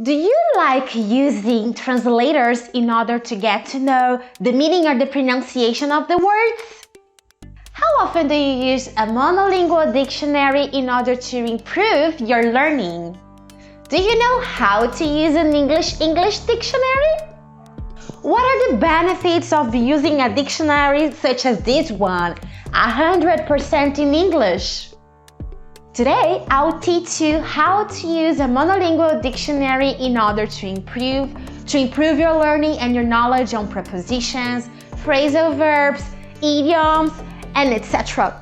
Do you like using translators in order to get to know the meaning or the pronunciation of the words? How often do you use a monolingual dictionary in order to improve your learning? Do you know how to use an English dictionary? What are the benefits of using a dictionary such as this one, 100% in English? Today, I'll teach you how to use a monolingual dictionary in order to improve your learning and your knowledge on prepositions, phrasal verbs, idioms, and etc.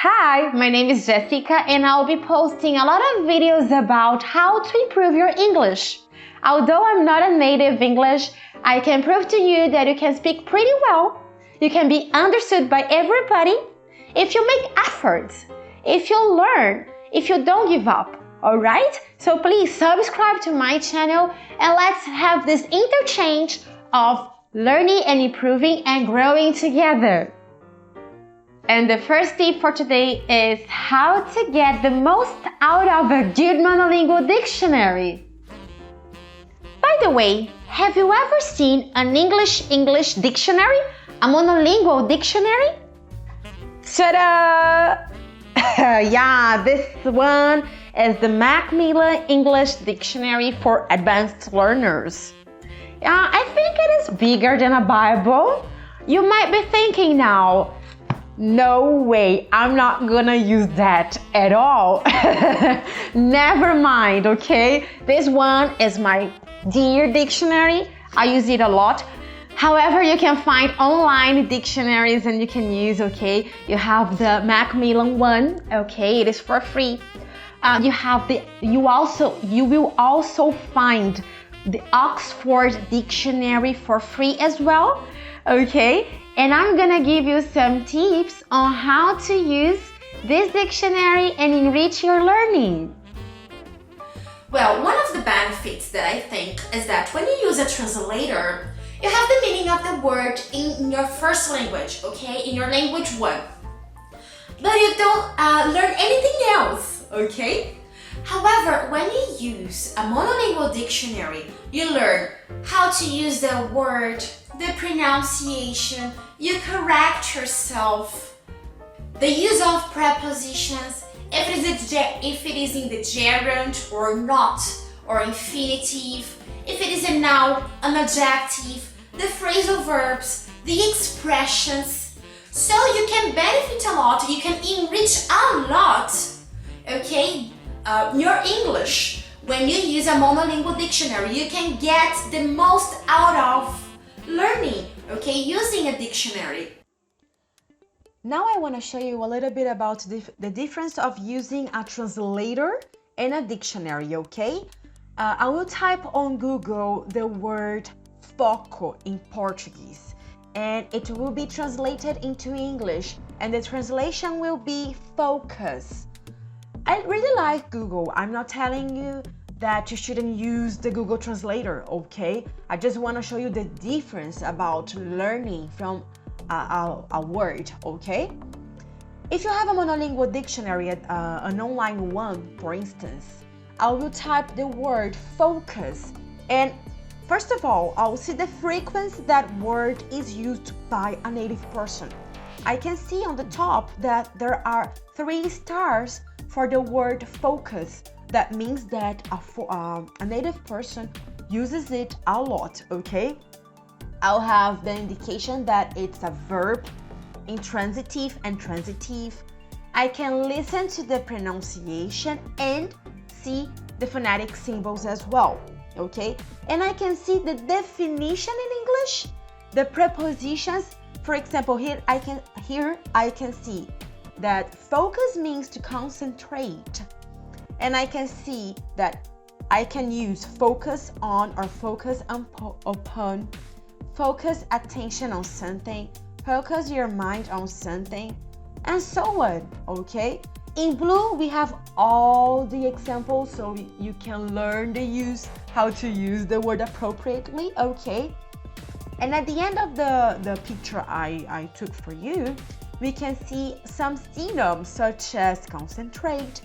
Hi, my name is Jessica and I'll be posting a lot of videos about how to improve your English. Although I'm not a native English, I can prove to you that you can speak pretty well. You can be understood by everybody if you make efforts, if you learn, if you don't give up, alright? So please subscribe to my channel and let's have this interchange of learning and improving and growing together. And the first tip for today is how to get the most out of a good monolingual dictionary. By the way, have you ever seen an English dictionary? A monolingual dictionary? Ta-da! Yeah, this one is the Macmillan English Dictionary for Advanced Learners. Yeah, I think it is bigger than a Bible. You might be thinking now, no way, I'm not gonna use that at all. Never mind, okay? This one is my dear dictionary. I use it a lot. However, you can find online dictionaries and you can use, okay? You have the Macmillan one, okay? It is for free. You will also find the Oxford Dictionary for free as well, okay? And I'm gonna give you some tips on how to use this dictionary and enrich your learning. Well, one of the benefits that I think is that when you use a translator, you have the meaning of the word in your first language, okay? In your language one. But you don't learn anything else, okay? However, when you use a monolingual dictionary, you learn how to use the word, the pronunciation, you correct yourself, the use of prepositions, if it is in the gerund or not, or infinitive, if it is a noun, an adjective, the phrasal verbs, the expressions. So you can benefit a lot, you can enrich a lot, okay, your English. When you use a monolingual dictionary, you can get the most out of learning, okay, using a dictionary. Now I want to show you a little bit about the difference of using a translator and a dictionary, okay? I will type on Google the word foco in Portuguese and it will be translated into English and the translation will be focus. I really like Google. I'm not telling you that you shouldn't use the Google Translator, okay? I just want to show you the difference about learning from a word, okay? If you have a monolingual dictionary, an online one, for instance, I will type the word focus and first of all, I'll see the frequency that word is used by a native person. I can see on the top that there are 3 stars for the word focus. That means that a native person uses it a lot, okay? I'll have the indication that it's a verb, intransitive and transitive. I can listen to the pronunciation and see the phonetic symbols as well, okay? And I can see the definition in English, the prepositions. For example, here I can see that focus means to concentrate. And I can see that I can use focus on or focus upon, focus attention on something, focus your mind on something, and so on, okay? In blue, we have all the examples, so you can learn how to use the word appropriately, okay? And at the end of the picture I took for you, we can see some synonyms such as concentrate,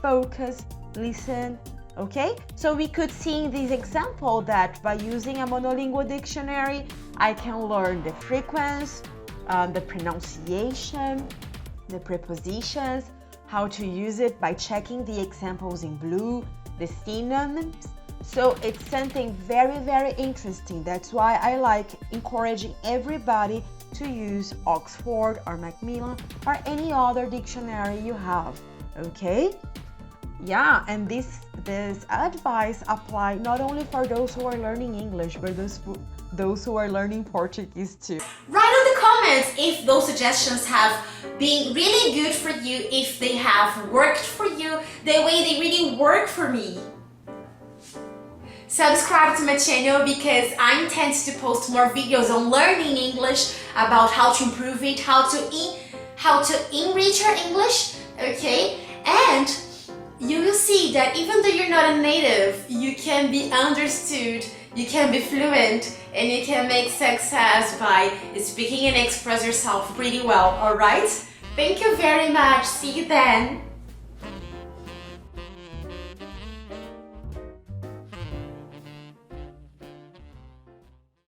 focus, listen, okay? So we could see in this example that by using a monolingual dictionary, I can learn the frequency, the pronunciation, the prepositions, how to use it by checking the examples in blue, the synonyms. So it's something very, very interesting. That's why I like encouraging everybody to use Oxford or Macmillan or any other dictionary you have, okay? Yeah, and this advice apply not only for those who are learning English, but those who are learning Portuguese too. Write in the comments if those suggestions have been really good for you, if they have worked for you the way they really work for me. Subscribe to my channel because I intend to post more videos on learning English, about how to improve it, how to enrich your English, okay? And you will see that even though you're not a native, you can be understood, you can be fluent, and you can make success by speaking and express yourself pretty well, alright? Thank you very much. See you then.